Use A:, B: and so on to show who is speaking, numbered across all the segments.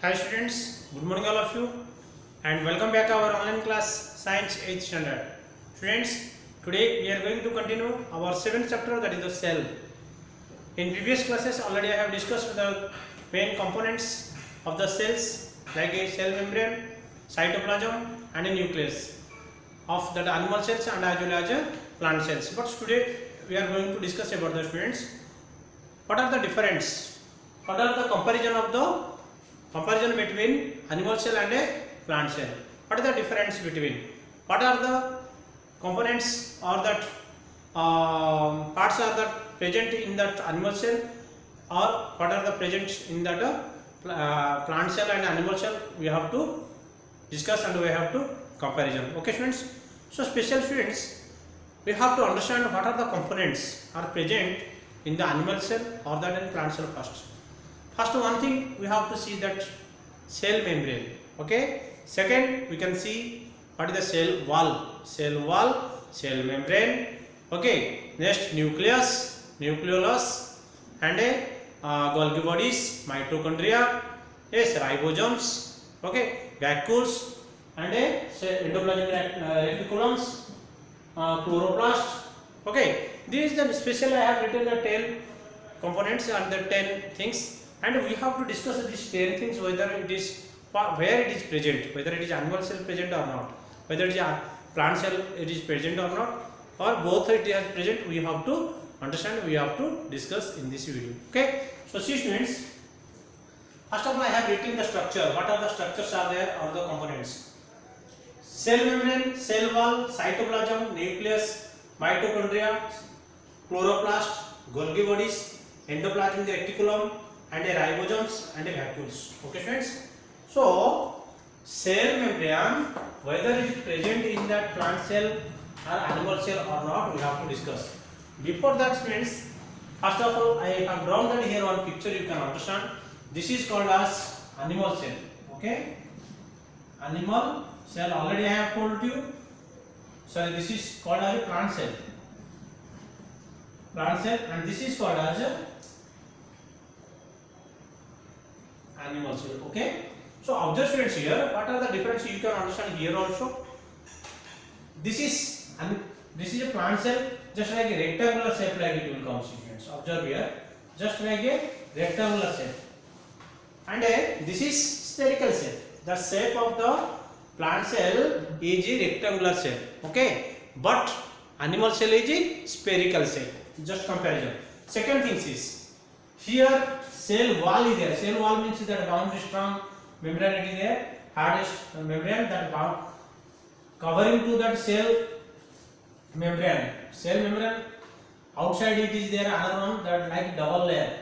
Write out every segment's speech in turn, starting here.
A: Hi students, good morning all of you and welcome back to our online class Science 8th standard. Students, today we are going to continue our 7th chapter, that is the cell. In previous classes already I have discussed the main components of the cells like a cell membrane, cytoplasm and a nucleus of that animal cells and as well as plant cells. But today we are going to discuss about the students. What are the difference? What are the comparison between animal cell and a plant cell? What is the difference between? What are the components or that parts are that present in that animal cell, or what are the present in that plant cell and animal cell? We have to discuss and we have to comparison. Okay students, so special students, we have to understand what are the components are present in the animal cell or that in plant cell first. First one thing we have to see that cell membrane. Okay. Second we can see what is the cell wall, cell membrane. Okay. Next nucleus, nucleolus, and a Golgi bodies, mitochondria, yes, ribosomes. Okay. Vacuoles and a endoplasmic reticulums, chloroplast. Okay. These are the special I have written the 10 components and the 10 things. And we have to discuss these 10 things, whether it is where it is present, whether it is animal cell present or not, whether it is a plant cell it is present or not, or both it is present. We have to understand, we have to discuss in this video. Okay. So see students, first of all I have written the structure. What are the structures are there or the components? Cell membrane, cell wall, cytoplasm, nucleus, mitochondria, chloroplast, Golgi bodies, endoplasmic reticulum, and a ribosomes and a vacuoles. Okay friends, so cell membrane, whether it is present in that plant cell or animal cell or not, we have to discuss. Before that friends, first of all I have drawn that here one picture, you can understand. This is called as animal cell. Okay, animal cell already I have told you. So this is called as a plant cell, and this is called as a animal cell. Okay, so observe students here, what are the differences you can understand here also. This is a plant cell, just like a rectangular shape, like it will come. Students, observe here, just like a rectangular shape, and this is spherical shape. The shape of the plant cell is a rectangular shape. Okay, but animal cell is a spherical shape. Just comparison. Second thing is here cell wall is there. Cell wall means that boundary strong membrane is there, hardest membrane that bound covering to that cell membrane. Cell membrane outside it is there another one that like double layer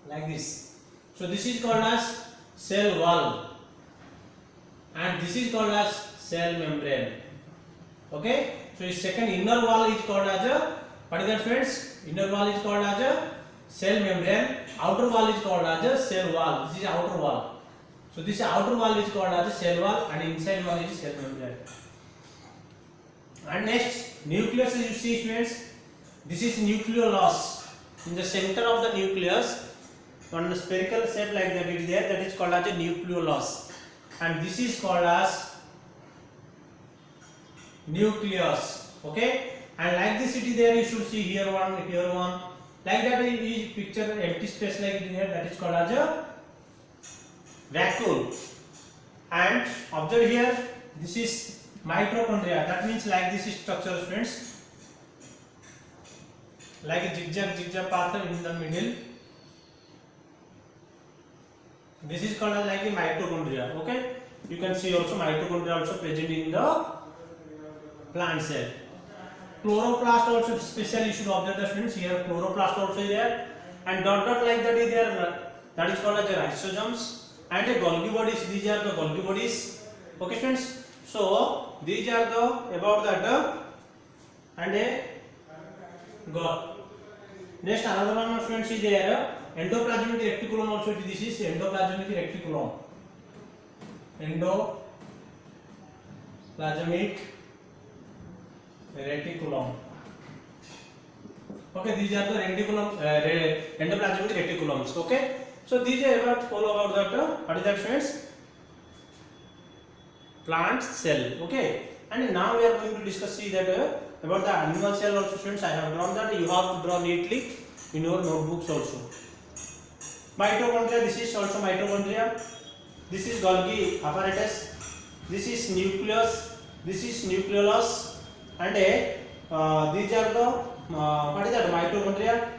A: like this. So this is called as cell wall, and this is called as cell membrane. Okay, so second inner wall is called as a, what is that friends? Inner wall is called as a cell membrane, outer wall is called as a cell wall. This is outer wall. So this outer wall is called as a cell wall, and inside wall is cell membrane. And next nucleus, you see students, this is nucleolus. In the center of the nucleus one spherical shape like that is there, that is called as a nucleolus, and this is called as nucleus. Okay, and like this it is there, you should see here one, like that is picture empty space like it is here, that is called as a vacuole. And observe here, this is mitochondria, that means like this is structure students, like a zigzag path in the middle. This is called as like a mitochondria. Okay, you can see also mitochondria also present in the plant cell. Chloroplast also special, you should observe the students here, chloroplast also is there, and dot like that is there, that is called as the lysosomes, and the Golgi bodies, these are the Golgi bodies. Okay students, so these are the about that and a God. Next another one students is there, endoplasmic reticulum also, this is endoplasmic reticulum, endoplasmic reticulum. Okay, these are the endoplasmic reticulums. Okay, So these are about all about that. What is that, students? Plant cell. Okay, and now we are going to discuss see that about the animal cell also, students. I have drawn that. You have to draw neatly in your notebooks also. Mitochondria. This is also mitochondria. This is Golgi apparatus. This is nucleus. This is nucleolus, and these are the what is that, mitochondria.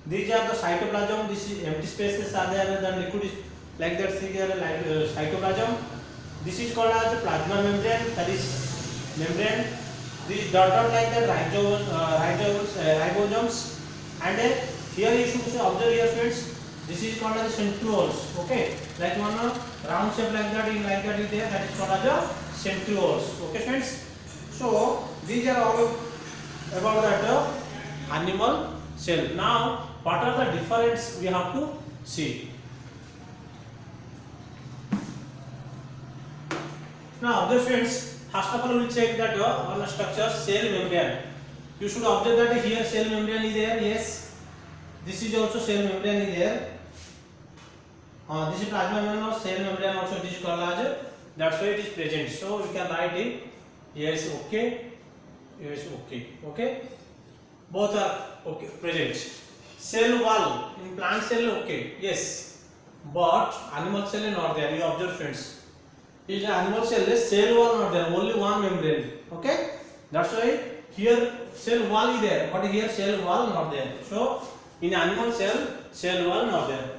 A: These are the cytoplasm. This is empty spaces are there, then liquid is like that. See here, like cytoplasm. This is called as plasma membrane. That is membrane. This dot like that, ribosomes, and here you should observe here, friends. This is called as centrioles. Okay, like one round shape like that, in like that is there. That is called as a centrioles. Okay, friends. So these are all about that animal cell. Now, what are the difference we have to see? Now, the friends, first of all, we will check that on structure cell membrane. You should observe that here cell membrane is there. Yes, this is also cell membrane is there. This is plasma membrane or cell membrane also it is called as. That's why it is present. So we can write it. Yes, okay. Yes, okay. Okay. Both are okay present. Cell wall in plant cell okay. Yes, but animal cell is not there. You observe, friends. In animal cell, cell wall not there. Only one membrane. Okay. That's why here cell wall is there, but here cell wall not there. So in animal cell, cell wall not there.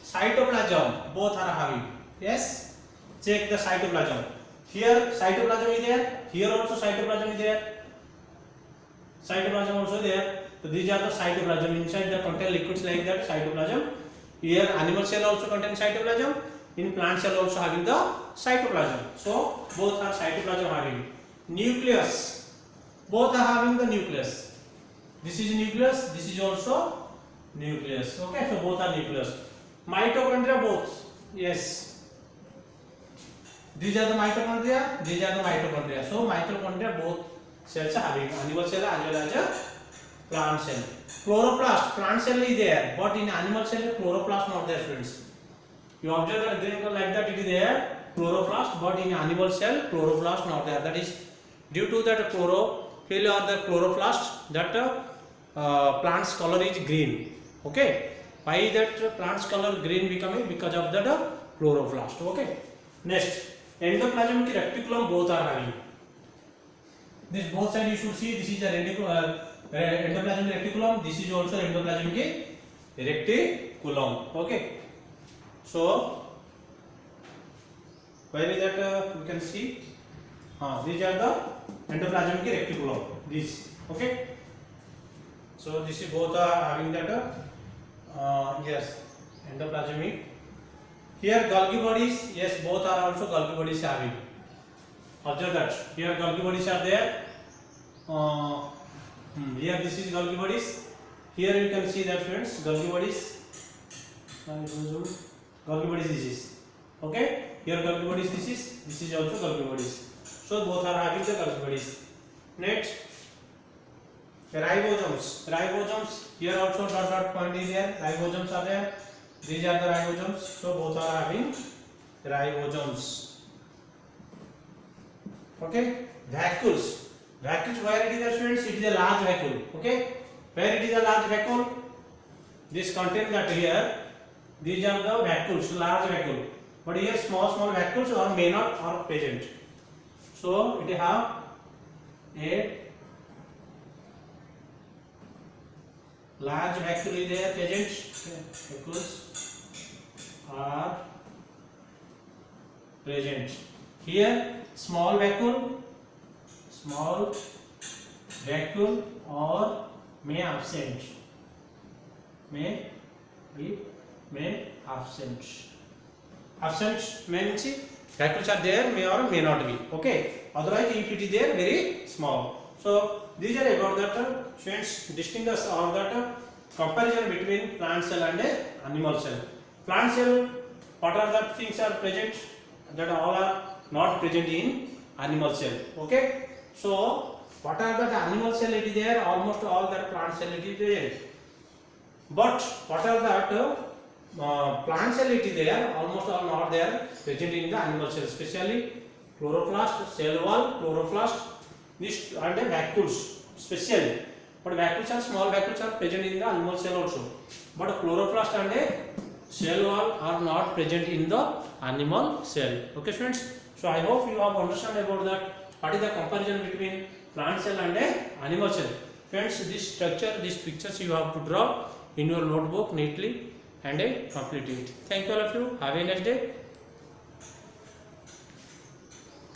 A: Cytoplasm both are having. Yes. Check the cytoplasm. Here cytoplasm is there. Here also cytoplasm is there. Cytoplasm also there. So these are the cytoplasm. Inside the contain liquids like that, cytoplasm. Here animal cell also contains cytoplasm. In plant cell also having the cytoplasm. So both are cytoplasm having. Nucleus. Both are having the nucleus. This is nucleus. This is also nucleus. Okay. So both are nucleus. Mitochondria both. Yes. These are the mitochondria. These are the mitochondria. So mitochondria both cells are having animal cell as well as a plant cell. Chloroplast, plant cell is there, but in animal cell chloroplast not there, friends. You observe that green color like that it is there, chloroplast, but in animal cell chloroplast not there. That is due to that chlorophyll or the chloroplast that plant's color is green. Okay, why that plant's color green becoming? Because of that chloroplast. Okay. Next, endoplasmic reticulum both are having. This both side you should see. This is a endoplasmic reticulum. This is also endoplasmic reticulum. Okay. So where is that? You can see. These are the endoplasmic reticulum. These. Okay. So this is both are having that. Yes, endoplasmic. Here Golgi bodies, yes, both are also Golgi bodies having. Observe that here Golgi bodies are there. Here this is Golgi bodies. Here you can see that, friends, Golgi bodies. Golgi bodies this is. Okay. Here Golgi bodies this is also Golgi bodies. So both are having the Golgi bodies. Next, ribosomes. Ribosomes here also dot point is there. Ribosomes are there. These are the ribosomes. So both are having ribosomes. Okay. Vacuoles. Vacuoles where it is there, students? It is a large vacuole. Okay. Where it is a large vacuole? This contains that here. These are the vacuoles, large vacuole. But here small vacuoles or may not are present. So it have a large vacuole is there present. Vacuoles are present. Here small vacuole or may absent. May absent. Absent means vacuoles are there, may or may not be. Okay. Otherwise, if it is there, very small. So these are about that. Students, distinguish or that comparison between plant cell and animal cell. Plant cell, what are the things are present that all are not present in animal cell. Okay. So what are the animal cell? It is there. Almost all that plant cell it is there. But what are that plant cell it is there, almost all not there present in the animal cell, especially chloroplast, cell wall, chloroplast, this and the vacuoles specially. But vacuoles are small vacuoles are present in the animal cell also. But chloroplast and a cell wall are not present in the animal cell. Okay, students. So I hope you have understand about that. What is the comparison between plant cell and a animal cell? Friends, this structure, these pictures you have to draw in your notebook neatly and complete it. Thank you all of you. Have a nice day.